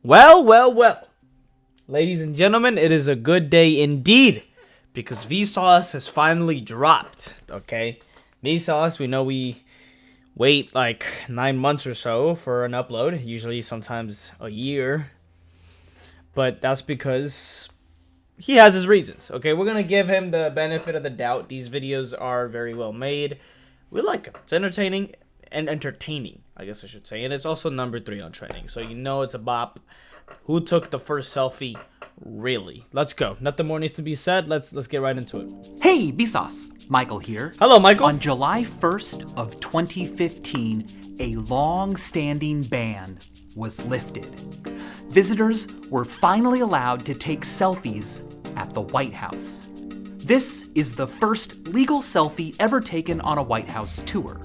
Well. Ladies and gentlemen, it is a good day indeed because Vsauce has finally dropped, okay? Vsauce, we know we wait like 9 months or so for an upload, usually sometimes a year. But that's because he has his reasons, okay? We're going to give him the benefit of the doubt. These videos are very well made. We like them. It's entertaining and entertaining, I guess I should say. And it's also number 3 on trending, so you know it's a bop. Who took the first selfie? Really? Let's go. Nothing more needs to be said. Let's get right into it. Hey, Vsauce. Michael here. Hello, Michael. On July 1st of 2015, a long-standing ban was lifted. Visitors were finally allowed to take selfies at the White House. This is the first legal selfie ever taken on a White House tour.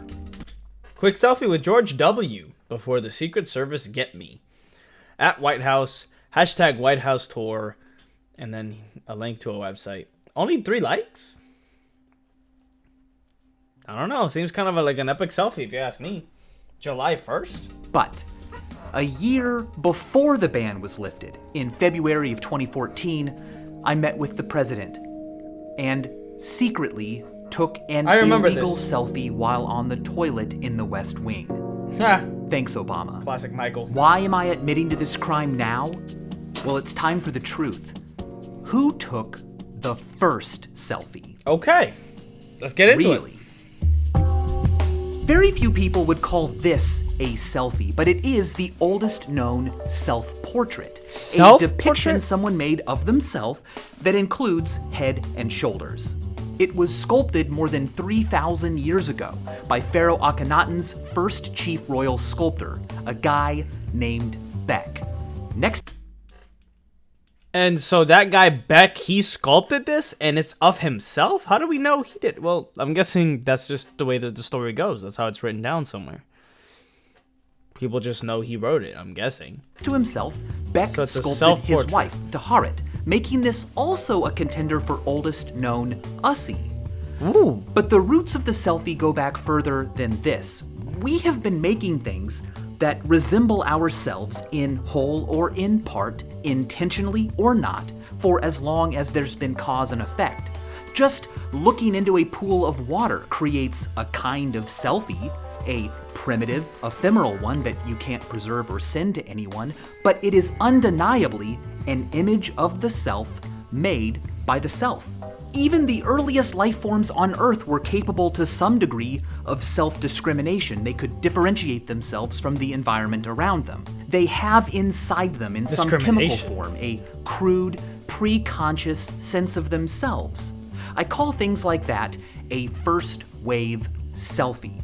Quick selfie with George W. before the Secret Service get me. At White House, hashtag White House tour, and then a link to a website. Only 3 likes? I don't know. Seems kind of like an epic selfie if you ask me. July 1st? But a year before the ban was lifted, in February of 2014, I met with the president and secretly took an illegal selfie while on the toilet in the West Wing. Ha! Thanks, Obama. Classic Michael. Why am I admitting to this crime now? Well, it's time for the truth. Who took the first selfie? Okay, let's get into it. Very few people would call this a selfie, but it is the oldest known self-portrait. A depiction someone made of themselves that includes head and shoulders. It was sculpted more than 3,000 years ago by Pharaoh Akhenaten's first chief royal sculptor, a guy named Beck. And so that guy Beck, he sculpted this, and it's of himself? How do we know he did? Well, I'm guessing that's just the way that the story goes. That's how it's written down somewhere. People just know he wrote it, I'm guessing. To himself, Beck sculpted his wife, Taharet, making this also a contender for oldest known Ussie. Ooh. But the roots of the selfie go back further than this. We have been making things that resemble ourselves in whole or in part, intentionally or not, for as long as there's been cause and effect. Just looking into a pool of water creates a kind of selfie, a primitive, ephemeral one that you can't preserve or send to anyone, but it is undeniably an image of the self made by the self. Even the earliest life forms on Earth were capable to some degree of self-discrimination. They could differentiate themselves from the environment around them. They have inside them, in some chemical form, a crude, pre-conscious sense of themselves. I call things like that a first-wave selfie.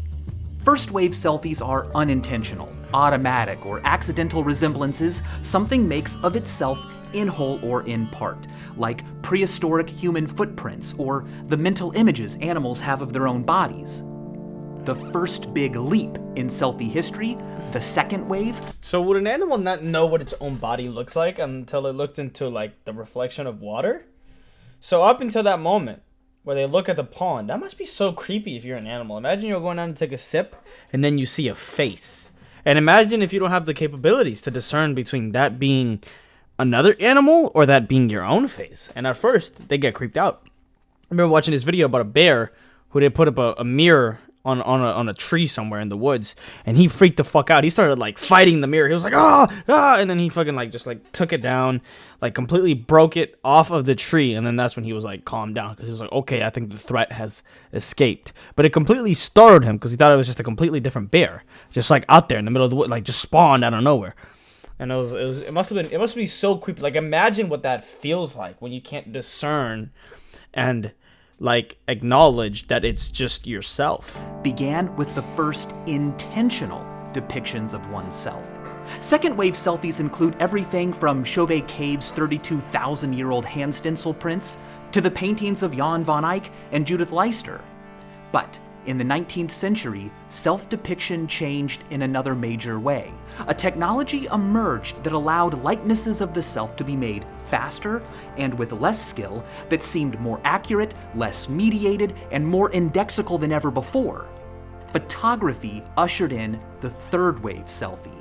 First-wave selfies are unintentional, automatic, or accidental resemblances something makes of itself in whole or in part, like prehistoric human footprints or the mental images animals have of their own bodies. The first big leap in selfie history, the second wave. So would an animal not know what its own body looks like until it looked into like the reflection of water? So up until that moment where they look at the pond, that must be so creepy if you're an animal. Imagine you're going down to take a sip and then you see a face. And imagine if you don't have the capabilities to discern between that being another animal or that being your own face. And at first, they get creeped out. I remember watching this video about a bear who they put up a mirror on a tree somewhere in the woods, and he freaked the fuck out. He started like fighting the mirror. He was like, and then he fucking like just like took it down, like completely broke it off of the tree. And then that's when he was like calmed down, because he was like, okay, I think the threat has escaped. But it completely startled him because he thought it was just a completely different bear, just like out there in the middle of the wood, like just spawned out of nowhere. And it must be so creepy. Like, imagine what that feels like when you can't discern and like acknowledge that it's just yourself. Began with the first intentional depictions of oneself. Second wave selfies include everything from Chauvet Cave's 32,000-year-old hand stencil prints to the paintings of Jan van Eyck and Judith Leister. But in the 19th century, self-depiction changed in another major way. A technology emerged that allowed likenesses of the self to be made faster and with less skill that seemed more accurate, less mediated, and more indexical than ever before. Photography ushered in the third wave selfie.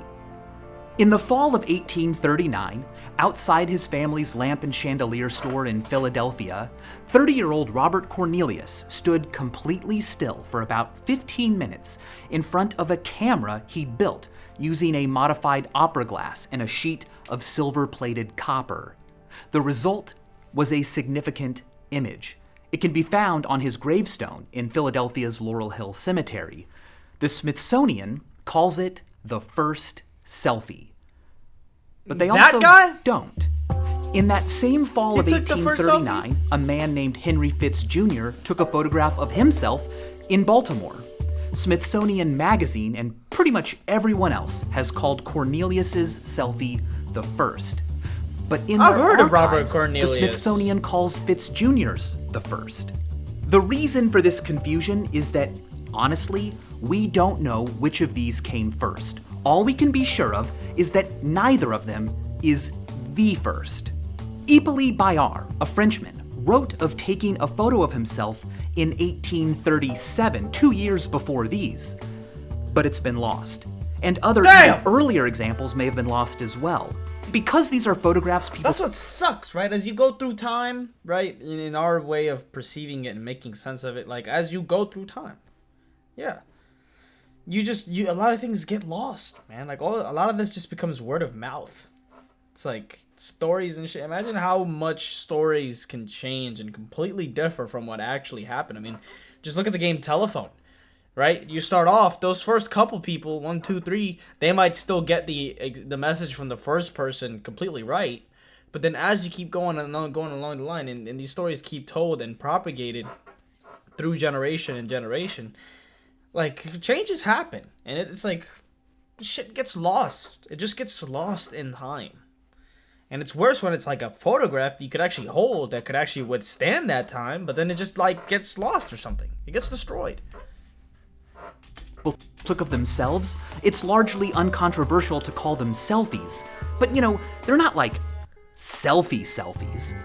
In the fall of 1839, outside his family's lamp and chandelier store in Philadelphia, 30-year-old Robert Cornelius stood completely still for about 15 minutes in front of a camera he'd built using a modified opera glass and a sheet of silver-plated copper. The result was a significant image. It can be found on his gravestone in Philadelphia's Laurel Hill Cemetery. The Smithsonian calls it the first selfie. But they also don't. In that same fall of 1839, a man named Henry Fitz Jr. took a photograph of himself in Baltimore. Smithsonian Magazine and pretty much everyone else has called Cornelius's selfie the first. But in I've their heard of Robert archives, Cornelius. the Smithsonian calls Fitz Jr.'s the first. The reason for this confusion is that, honestly, we don't know which of these came first. All we can be sure of is that neither of them is the first. Hippolyte Bayard, a Frenchman, wrote of taking a photo of himself in 1837, 2 years before these. But it's been lost. And other even earlier examples may have been lost as well. Because these are photographs people... That's what sucks, right? As you go through time, right? In our way of perceiving it and making sense of it, like, as you go through time. Yeah. A lot of things get lost, man. Like, a lot of this just becomes word of mouth. It's like stories and shit. Imagine how much stories can change and completely differ from what actually happened. I mean, just look at the game Telephone, right? You start off, those first couple people, 1, 2, 3, they might still get the message from the first person completely right. But then as you keep going along the line, and these stories keep told and propagated through generation and generation, like, changes happen. And it's like, shit gets lost. It just gets lost in time. And it's worse when it's like a photograph that you could actually hold that could actually withstand that time, but then it just, like, gets lost or something. It gets destroyed. Took of themselves, it's largely uncontroversial to call them selfies. But, you know, they're not like selfies.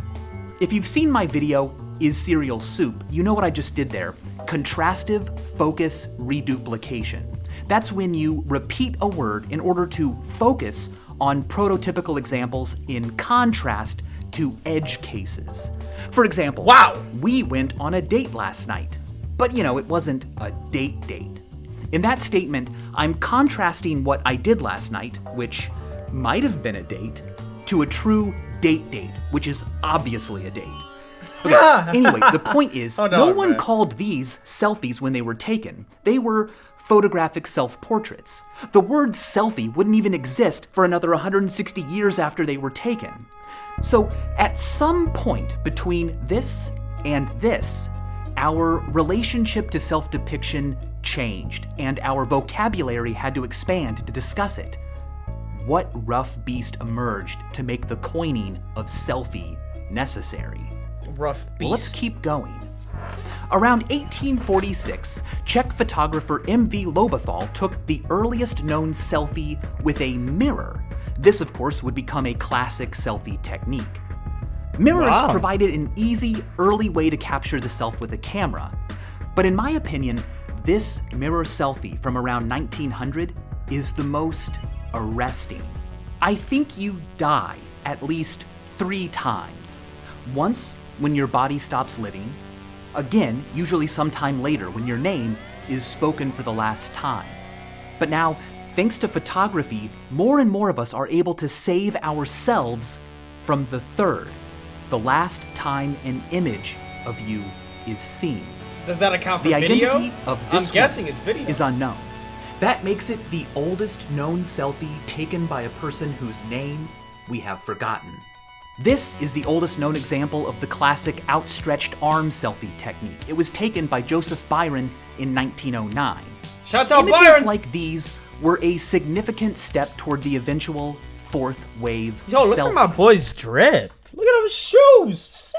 If you've seen my video, Is Cereal Soup, you know what I just did there. Contrastive focus reduplication. That's when you repeat a word in order to focus on prototypical examples in contrast to edge cases. For example, wow, we went on a date last night. But, you know, it wasn't a date. In that statement, I'm contrasting what I did last night, which might have been a date, to a true date, which is obviously a date. Okay, anyway, the point is, no one called these selfies when they were taken. They were photographic self-portraits. The word selfie wouldn't even exist for another 160 years after they were taken. So, at some point between this and this, our relationship to self-depiction changed, and our vocabulary had to expand to discuss it. What rough beast emerged to make the coining of selfie necessary? Rough beast. Well, let's keep going. Around 1846, Czech photographer M.V. Lobathal took the earliest known selfie with a mirror. This, of course, would become a classic selfie technique. Mirrors provided an easy, early way to capture the self with a camera. But in my opinion, this mirror selfie from around 1900 is the most arresting. I think you die at least 3 times. Once when your body stops living, again, usually sometime later when your name is spoken for the last time. But now, thanks to photography, more and more of us are able to save ourselves from the third, the last time an image of you is seen. Does that account for the video? Identity of this I'm guessing it's video. Is unknown. That makes it the oldest known selfie taken by a person whose name we have forgotten. This is the oldest known example of the classic outstretched arm selfie technique. It was taken by Joseph Byron in 1909. Shouts out Images Byron! like these were a significant step toward the eventual fourth wave Yo, look selfie. at my boy's drip. Look at his shoes.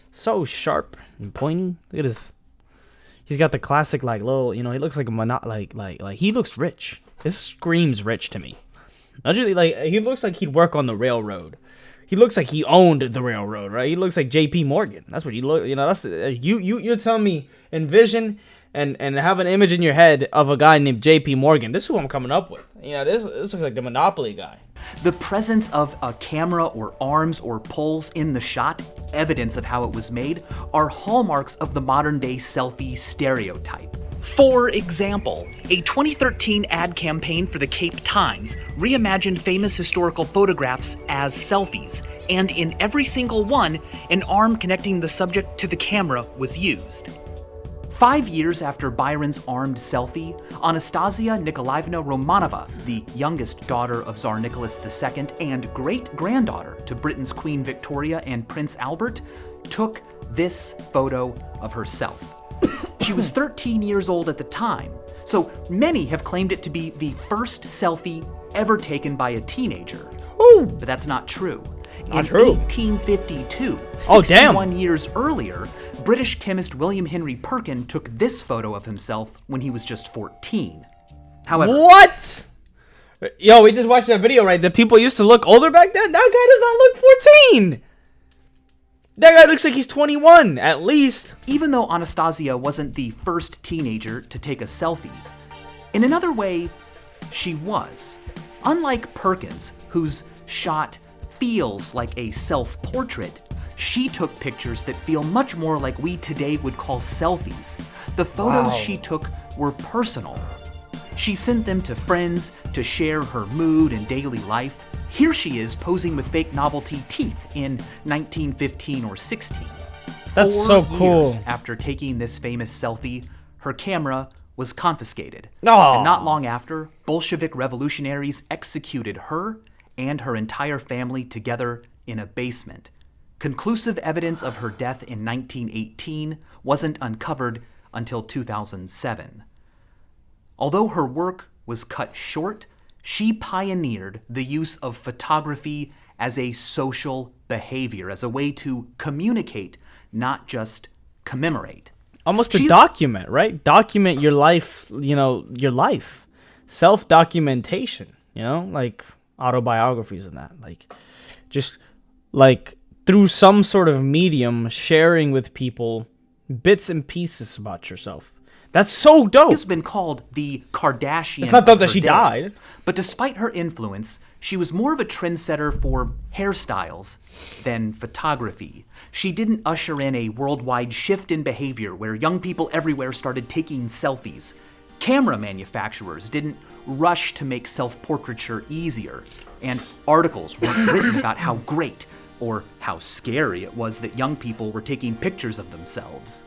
So sharp and pointy. Look at his. He's got the classic, like, little, you know, he looks like a like he looks rich. This screams rich to me. Actually, like, he looks like he'd work on the railroad. He looks like he owned the railroad, right? He looks like J.P. Morgan. That's what you look. You know, that's you tell me. Envision and have an image in your head of a guy named J.P. Morgan. This is who I'm coming up with. This looks like the Monopoly guy. The presence of a camera or arms or poles in the shot, evidence of how it was made, are hallmarks of the modern-day selfie stereotype. For example, a 2013 ad campaign for the Cape Times reimagined famous historical photographs as selfies, and in every single one, an arm connecting the subject to the camera was used. 5 years after Byron's armed selfie, Anastasia Nikolaevna Romanova, the youngest daughter of Tsar Nicholas II and great-granddaughter to Britain's Queen Victoria and Prince Albert, took this photo of herself. She was 13 years old at the time, so many have claimed it to be the first selfie ever taken by a teenager. Ooh. But that's not true. Not In true. 1852, Oh, damn. 61 years earlier, British chemist William Henry Perkin took this photo of himself when he was just 14. However, What? Yo, we just watched that video, right? That people used to look older back then? That guy does not look 14! That guy looks like he's 21, at least. even though Anastasia wasn't the first teenager to take a selfie, in another way, she was. Unlike Perkins, whose shot feels like a self-portrait, she took pictures that feel much more like we today would call selfies. The photos Wow. she took were personal. She sent them to friends to share her mood and daily life. Here she is posing with fake novelty teeth in 1915 or 16. That's 4 so cool. years after taking this famous selfie, her camera was confiscated. Aw. And not long after, Bolshevik revolutionaries executed her and her entire family together in a basement. Conclusive evidence of her death in 1918 wasn't uncovered until 2007. Although her work was cut short, she pioneered the use of photography as a social behavior, as a way to communicate, not just commemorate. Almost to She's- document, right? Document your life, your life. Self-documentation, like autobiographies and that. Like, just, like, through some sort of medium, sharing with people bits and pieces about yourself. That's so dope. Has been called the Kardashian. It's not dope of that her she day. died. But despite her influence, she was more of a trendsetter for hairstyles than photography. She didn't usher in a worldwide shift in behavior where young people everywhere started taking selfies. Camera manufacturers didn't rush to make self-portraiture easier, and articles weren't written about how great or how scary it was that young people were taking pictures of themselves.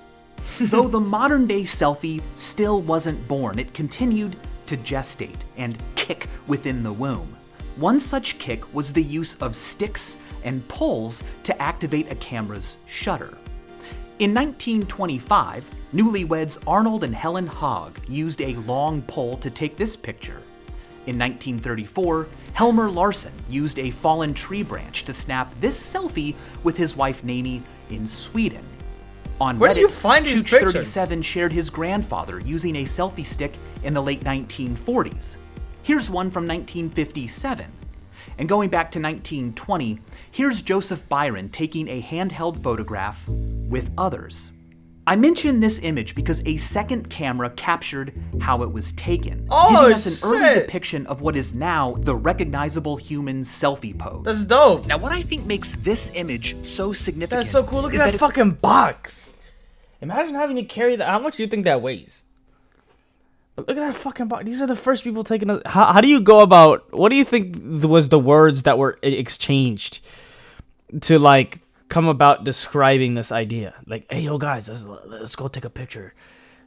Though the modern-day selfie still wasn't born, it continued to gestate and kick within the womb. One such kick was the use of sticks and poles to activate a camera's shutter. In 1925, newlyweds Arnold and Helen Hogg used a long pole to take this picture. In 1934, Helmer Larsen used a fallen tree branch to snap this selfie with his wife Naomi in Sweden. On Where Reddit, do you find these pictures? Chooch37 shared his grandfather using a selfie stick in the late 1940s. Here's one from 1957. And going back to 1920, here's Joseph Byron taking a handheld photograph with others. I mention this image because a second camera captured how it was taken, Oh, giving us an early shit. depiction of what is now the recognizable human selfie pose. That's dope. Now, what I think makes this image so significant That's so cool. Look is at that it- fucking box. Imagine having to carry that. How much do you think that weighs? But look at that fucking box. These are the first people taking a... How do you go about... What do you think was the words that were exchanged to, like, come about describing this idea? Like, hey, yo, guys, let's go take a picture.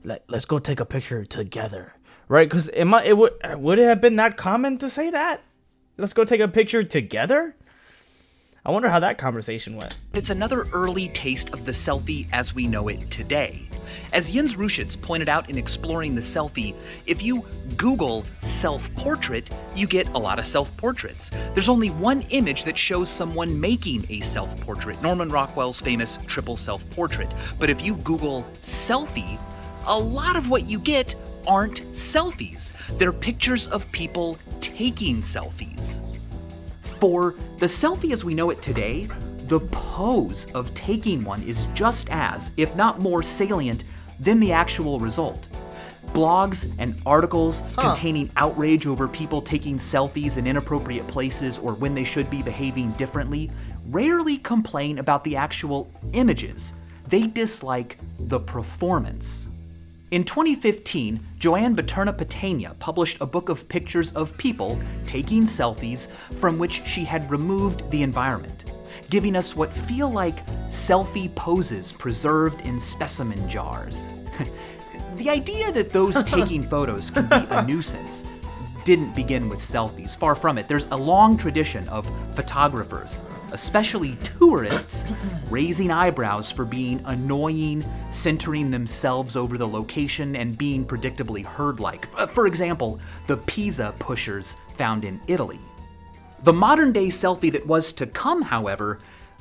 Let's go take a picture together. Right? Because would it have been that common to say that? Let's go take a picture together? I wonder how that conversation went. It's another early taste of the selfie as we know it today. As Jens Ruschitz pointed out in exploring the selfie, if you Google self-portrait, you get a lot of self-portraits. There's only one image that shows someone making a self-portrait, Norman Rockwell's famous triple self-portrait. But if you Google selfie, a lot of what you get aren't selfies. They're pictures of people taking selfies. For the selfie as we know it today, the pose of taking one is just as, if not more salient, than the actual result. Blogs and articles containing outrage over people taking selfies in inappropriate places or when they should be behaving differently rarely complain about the actual images. They dislike the performance. In 2015, Joanne Paterna-Patena published a book of pictures of people taking selfies from which she had removed the environment, giving us what feel like selfie poses preserved in specimen jars. The idea that those taking photos can be a nuisance didn't begin with selfies. Far from it. There's a long tradition of photographers, especially tourists, raising eyebrows for being annoying, centering themselves over the location, and being predictably herd-like. For example, the Pisa pushers found in Italy. The modern-day selfie that was to come, however,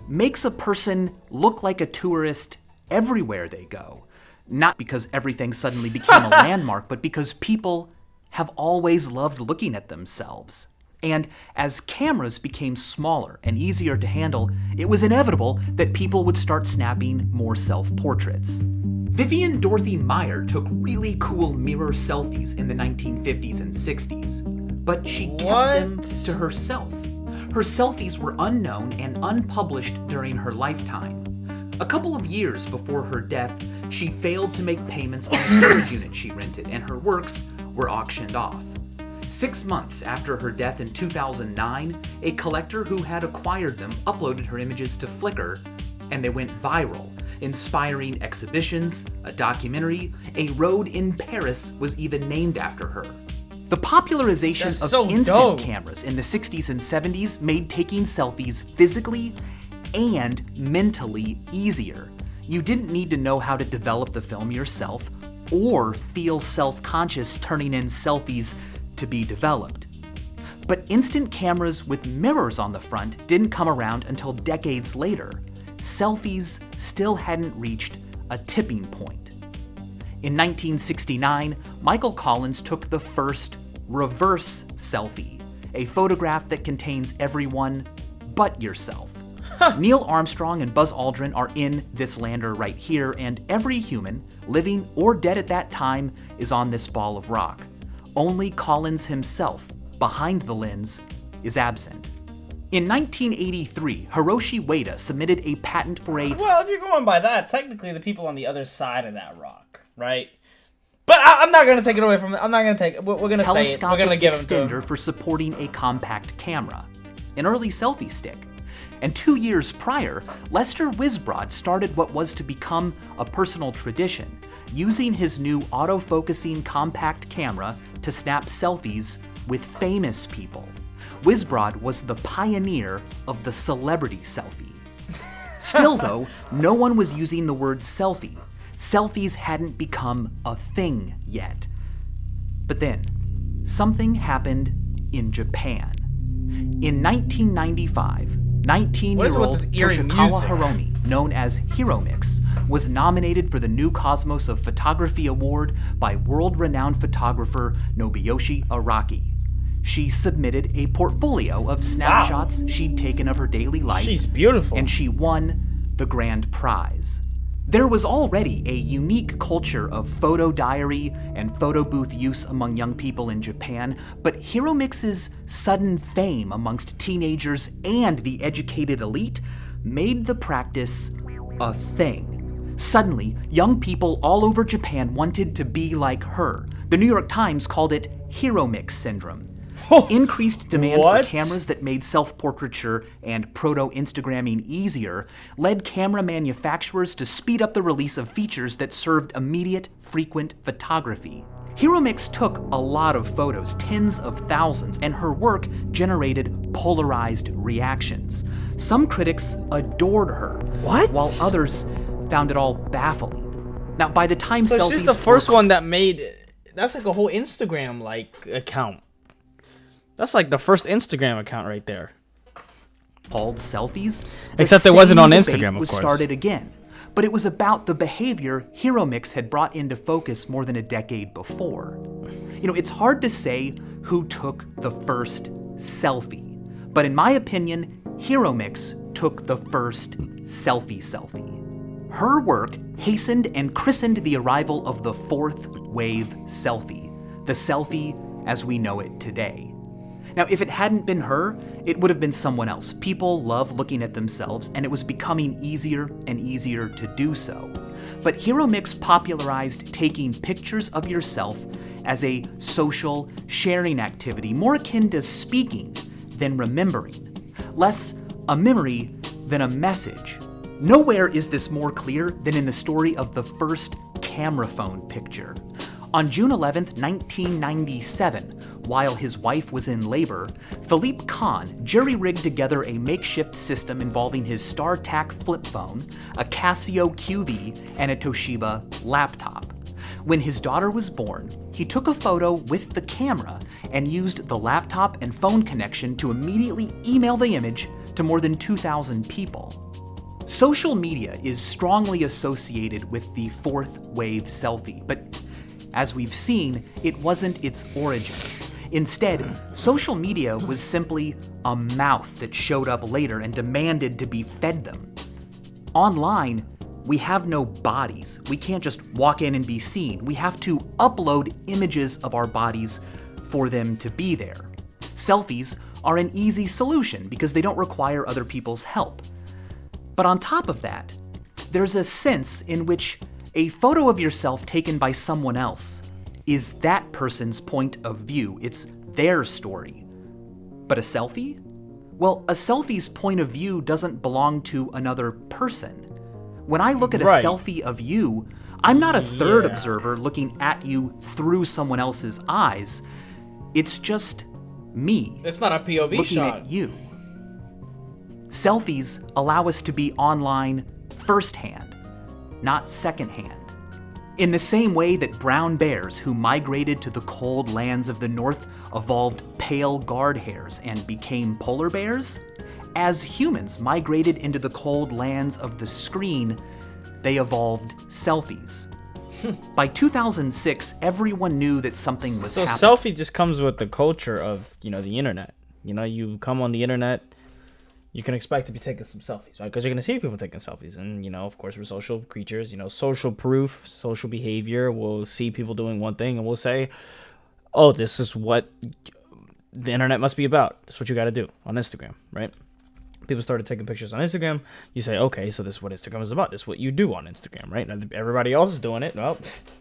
makes a person look like a tourist everywhere they go. Not because everything suddenly became a landmark, but because people have always loved looking at themselves. And as cameras became smaller and easier to handle, it was inevitable that people would start snapping more self-portraits. Vivian Dorothy Meyer took really cool mirror selfies in the 1950s and 60s, but she kept them to herself. Her selfies were unknown and unpublished during her lifetime. A couple of years before her death, she failed to make payments on the storage unit she rented, and her works were auctioned off. 6 months after her death in 2009, a collector who had acquired them uploaded her images to Flickr, and they went viral, inspiring exhibitions, a documentary. A road in Paris was even named after her. The popularization of instant cameras in the 60s and 70s made taking selfies physically and mentally easier. You didn't need to know how to develop the film yourself or feel self-conscious turning in selfies to be developed. But instant cameras with mirrors on the front didn't come around until decades later. Selfies still hadn't reached a tipping point. In 1969, Michael Collins took the first reverse selfie, a photograph that contains everyone but yourself. Neil Armstrong and Buzz Aldrin are in this lander right here, and every human, living or dead at that time, is on this ball of rock. Only Collins himself, behind the lens, is absent. In 1983, Hiroshi Ueda submitted a patent for a... Well, if you're going by that, technically the people on the other side of that rock, right? But I'm not going to take it away from it. I'm not going to take it. We're going to say it. We're going to give him to him. Telescopic extender for supporting a compact camera, an early selfie stick. And 2 years prior, Lester Wisbrod started what was to become a personal tradition, using his new autofocusing compact camera to snap selfies with famous people. Wisbrod was the pioneer of the celebrity selfie. Still though, no one was using the word selfie. Selfies hadn't become a thing yet. But then, something happened in Japan. In 1995, 19-year-old Toshikawa Hiromi, known as HiroMix, was nominated for the New Cosmos of Photography Award by world-renowned photographer Nobuyoshi Araki. She submitted a portfolio of snapshots she'd taken of her daily life. She's beautiful. And she won the grand prize. There was already a unique culture of photo diary and photo booth use among young people in Japan, but HiroMix's sudden fame amongst teenagers and the educated elite made the practice a thing. Suddenly, young people all over Japan wanted to be like her. The New York Times called it HiroMix syndrome. Increased demand for cameras that made self-portraiture and proto-Instagramming easier led camera manufacturers to speed up the release of features that served immediate, frequent photography. HiroMix took a lot of photos, tens of thousands, and her work generated polarized reactions. Some critics adored her, while others found it all baffling. Now, by the time selfies she's the first one that made it. That's like a whole Instagram-like account. That's like the first Instagram account right there. Called selfies. Except it wasn't on Instagram, of course. Was started again, but it was about the behavior HiroMix had brought into focus more than a decade before. You know, it's hard to say who took the first selfie, but in my opinion, HiroMix took the first selfie. Her work hastened and christened the arrival of the fourth wave selfie, the selfie as we know it today. Now, if it hadn't been her, it would have been someone else. People love looking at themselves, and it was becoming easier and easier to do so. But Hero Mix popularized taking pictures of yourself as a social sharing activity, more akin to speaking than remembering, less a memory than a message. Nowhere is this more clear than in the story of the first camera phone picture. On June 11, 1997, while his wife was in labor, Philippe Kahn jury-rigged together a makeshift system involving his StarTAC flip phone, a Casio QV, and a Toshiba laptop. When his daughter was born, he took a photo with the camera and used the laptop and phone connection to immediately email the image to more than 2,000 people. Social media is strongly associated with the fourth wave selfie, but as we've seen, it wasn't its origin. Instead, social media was simply a mouth that showed up later and demanded to be fed them. Online, we have no bodies. We can't just walk in and be seen. We have to upload images of our bodies for them to be there. Selfies are an easy solution because they don't require other people's help. But on top of that, there's a sense in which a photo of yourself taken by someone else is that person's point of view. It's their story. But a selfie? Well, a selfie's point of view doesn't belong to another person. When I look at a selfie of you, I'm not a third observer looking at you through someone else's eyes. It's just me. It's not a POV looking shot. At you. Selfies allow us to be online firsthand, not secondhand. In the same way that brown bears who migrated to the cold lands of the north evolved pale guard hairs and became polar bears, as humans migrated into the cold lands of the screen, they evolved selfies. By 2006, everyone knew that something was happening. So selfie just comes with the culture of, the internet. You come on the internet, you can expect to be taking some selfies, right? Because you're going to see people taking selfies. And, of course, we're social creatures. Social proof, social behavior. We'll see people doing one thing and we'll say, oh, this is what the internet must be about. That's what you got to do on Instagram, right? People started taking pictures on Instagram. You say, okay, so this is what Instagram is about. This is what you do on Instagram, right? Now, everybody else is doing it. Well,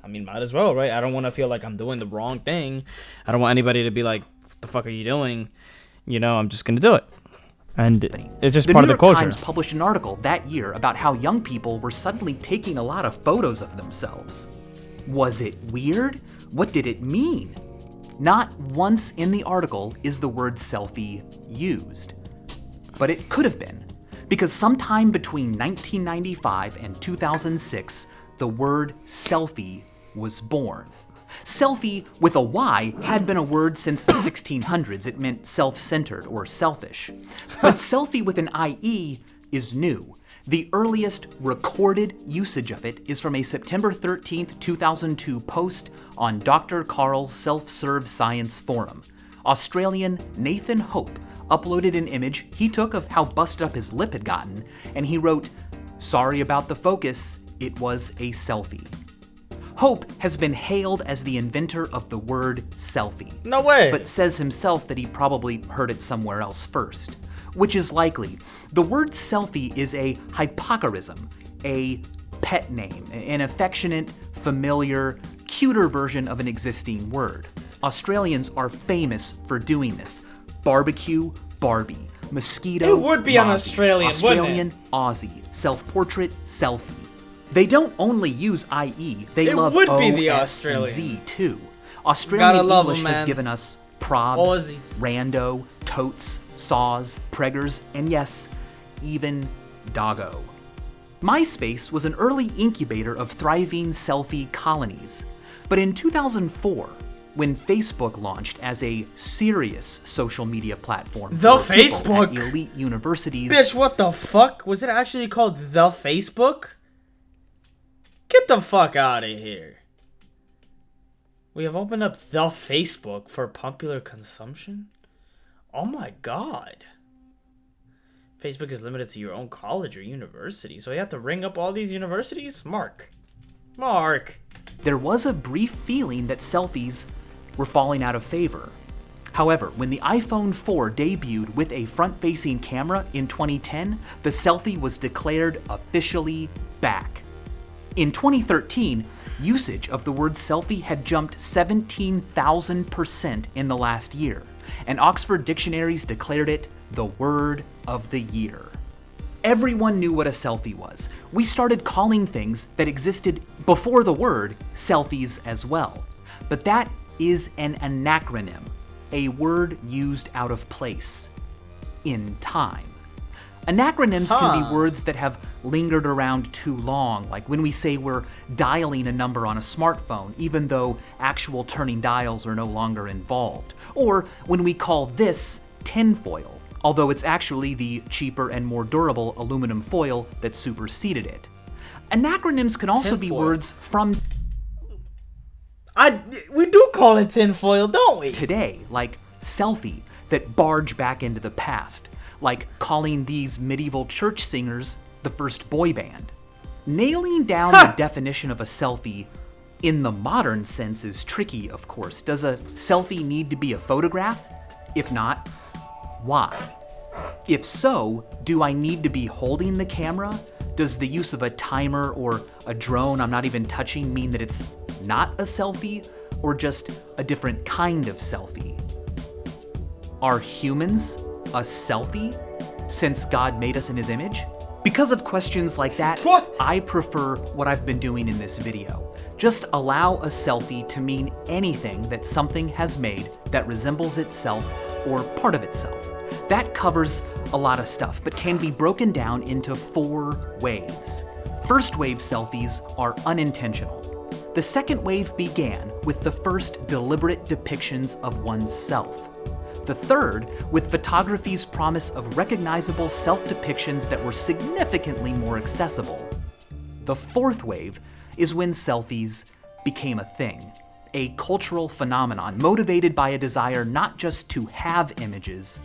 might as well, right? I don't want to feel like I'm doing the wrong thing. I don't want anybody to be like, what the fuck are you doing? I'm just going to do it. And it's just part of the culture. The New York Times published an article that year about how young people were suddenly taking a lot of photos of themselves. Was it weird? What did it mean? Not once in the article is the word selfie used. But it could have been, because sometime between 1995 and 2006, the word selfie was born. Selfie with a Y had been a word since the 1600s. It meant self-centered or selfish. But selfie with an IE is new. The earliest recorded usage of it is from a September 13th, 2002 post on Dr. Carl's Self-Serve Science Forum. Australian Nathan Hope uploaded an image he took of how busted up his lip had gotten, and he wrote, "Sorry about the focus, it was a selfie." Hope has been hailed as the inventor of the word selfie. No way! But says himself that he probably heard it somewhere else first, which is likely. The word selfie is a hypocorism, a pet name, an affectionate, familiar, cuter version of an existing word. Australians are famous for doing this. Barbecue, Barbie. Mosquito, it would be an Australian, wouldn't it? Aussie. Self-portrait, selfie. They don't only use IE, they love would O, be the S, and Australians. Z too. Australian English has man. given us probs, Aussies. rando, totes, saws, preggers, and yes, even doggo. MySpace was an early incubator of thriving selfie colonies. But in 2004, when Facebook launched as a serious social media platform The for people Facebook? at elite universities, Bitch, what the fuck? Was it actually called The Facebook? Get the fuck out of here. We have opened up The Facebook for popular consumption? Oh my god. Facebook is limited to your own college or university, so you have to ring up all these universities? Mark. There was a brief feeling that selfies were falling out of favor. However, when the iPhone 4 debuted with a front-facing camera in 2010, the selfie was declared officially back. In 2013, usage of the word selfie had jumped 17,000% in the last year, and Oxford dictionaries declared it the word of the year. Everyone knew what a selfie was. We started calling things that existed before the word selfies as well. But that is an anacronym, a word used out of place in time. Anacronyms can be words that have lingered around too long, like when we say we're dialing a number on a smartphone, even though actual turning dials are no longer involved. Or when we call this tinfoil, although it's actually the cheaper and more durable aluminum foil that superseded it. Anacronyms can also be words from We do call it tinfoil, don't we? today, like selfie, that barge back into the past, like calling these medieval church singers the first boy band. Nailing down the definition of a selfie in the modern sense is tricky, of course. Does a selfie need to be a photograph? If not, why? If so, do I need to be holding the camera? Does the use of a timer or a drone I'm not even touching mean that it's not a selfie, or just a different kind of selfie? Are humans a selfie since God made us in his image? Because of questions like that, I prefer what I've been doing in this video. Just allow a selfie to mean anything that something has made that resembles itself or part of itself. That covers a lot of stuff, but can be broken down into 4 waves. First wave selfies are unintentional. The second wave began with the first deliberate depictions of oneself. The third, with photography's promise of recognizable self-depictions that were significantly more accessible. The fourth wave is when selfies became a thing, a cultural phenomenon motivated by a desire not just to have images,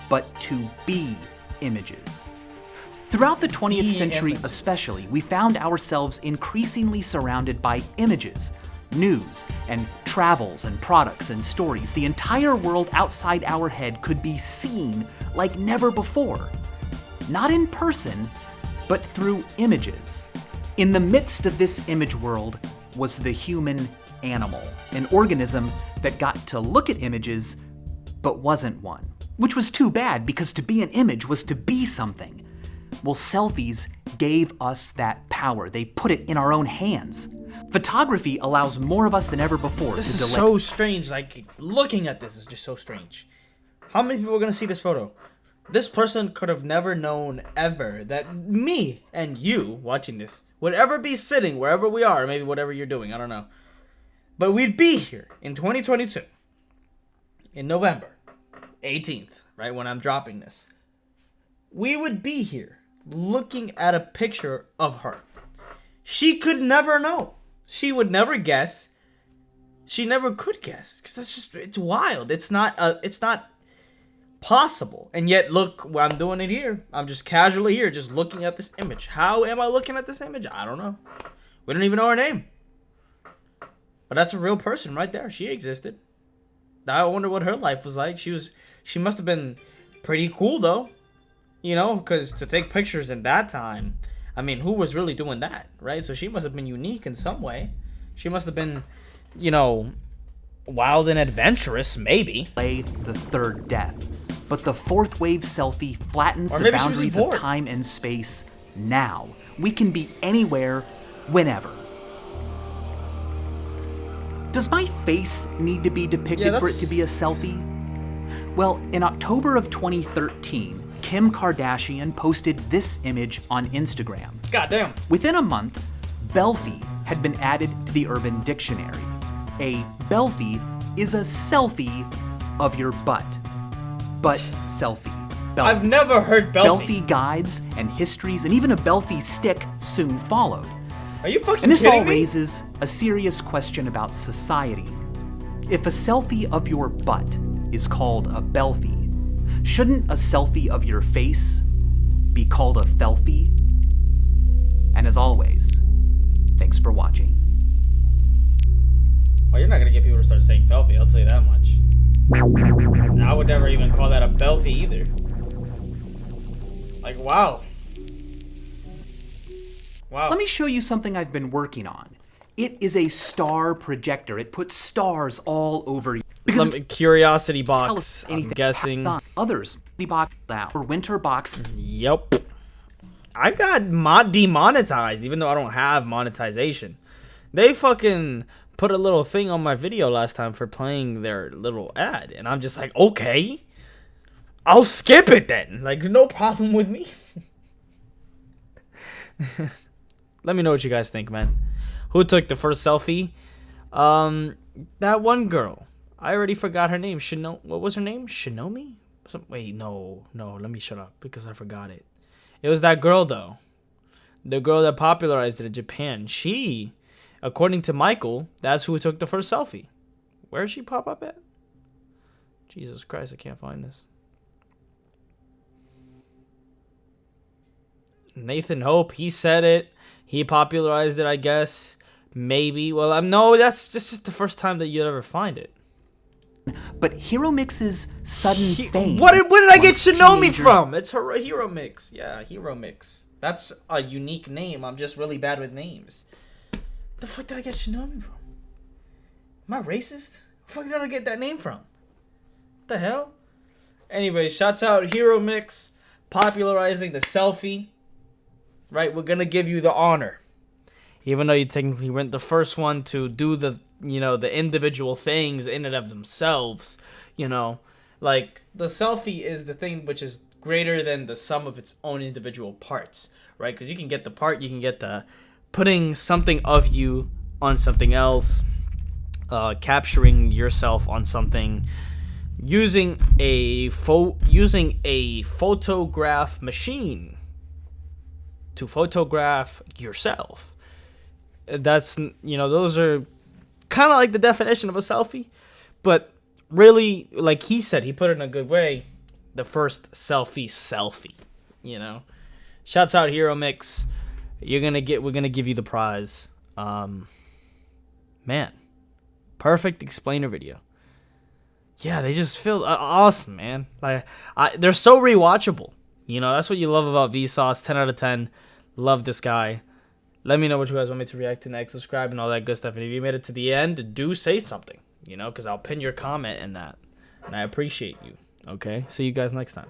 but to be images. Throughout the 20th century especially, we found ourselves increasingly surrounded by images, news, and travels and products and stories. The entire world outside our head could be seen like never before. Not in person, but through images. In the midst of this image world was the human animal, an organism that got to look at images, but wasn't one. Which was too bad, because to be an image was to be something. Well, selfies gave us that power. They put it in our own hands. Photography allows more of us than ever before This to is so strange. Like, looking at this is just so strange. How many people are going to see this photo? This person could have never known ever that me and you watching this would ever be sitting wherever we are, or maybe whatever you're doing, I don't know. But we'd be here in 2022, in November 18th, right when I'm dropping this. We would be here looking at a picture of her. She could never know. She would never guess. She never could guess, because that's just, it's wild. It's not possible. And yet, look, I'm doing it here. I'm just casually here, just looking at this image. How am I looking at this image? I don't know. We don't even know her name. But that's a real person right there. She existed. I wonder what her life was like. She must have been pretty cool, though. You know, because to take pictures in that time, I mean, who was really doing that, right? So she must have been unique in some way. She must have been, you know, wild and adventurous, maybe. Play the third death. But the fourth wave selfie flattens the boundaries of time and space now. We can be anywhere, whenever. Does my face need to be depicted for it to be a selfie? Well, in October of 2013, Kim Kardashian posted this image on Instagram. Goddamn. Within a month, Belfie had been added to the Urban Dictionary. A belfie is a selfie of your butt. But selfie. Belfie. I've never heard belfie. Belfie guides and histories and even a belfie stick soon followed. Are you fucking kidding me? And this all raises a serious question about society. If a selfie of your butt is called a belfie, shouldn't a selfie of your face be called a Selfie. And as always, thanks for watching. Well, you're not gonna get people to start saying Selfie, I'll tell you that much. I would never even call that a Belfie either. Like, wow. Wow. Let me show you something I've been working on. It is a star projector. It puts stars all over you. Because Curiosity box, I'm guessing. Others, the box out or winter box. Yep. I got demonetized, even though I don't have monetization. They fucking put a little thing on my video last time for playing their little ad, and I'm just like, okay, I'll skip it then. Like, no problem with me. Let me know what you guys think, man. Who took the first selfie? That one girl. I already forgot her name. What was her name? Shinomi? Wait, no. Let me shut up because I forgot it. It was that girl, though. The girl that popularized it in Japan. She, according to Michael, that's who took the first selfie. Where did she pop up at? Jesus Christ, I can't find this. Nathan Hope, he said it. He popularized it, I guess. Maybe. Well, no, that's just the first time that you'd ever find it. But Hero Mix's sudden fame. Where did I get Shinomi from? It's her Hero Mix. Yeah, Hero Mix. That's a unique name. I'm just really bad with names. The fuck did I get Shinomi from? Am I racist? Where the fuck did I get that name from? What the hell? Anyway, shouts out Hero Mix popularizing the selfie. Right, we're gonna give you the honor. Even though you technically weren't the first one to do the, the individual things in and of themselves, like the selfie is the thing which is greater than the sum of its own individual parts, right? Because you can get the part, you can get the putting something of you on something else, capturing yourself on something, using a photograph machine to photograph yourself. That's, those are kind of like the definition of a selfie, but really, like he said, he put it in a good way, the first selfie, Shouts out Hero Mix. We're gonna give you the prize. Man, perfect explainer video. Yeah, they just feel awesome, man. Like, they're so rewatchable. That's what you love about Vsauce. 10 out of 10. Love this guy. Let me know what you guys want me to react to next. Subscribe and all that good stuff. And if you made it to the end, do say something, because I'll pin your comment in that. And I appreciate you. Okay? See you guys next time.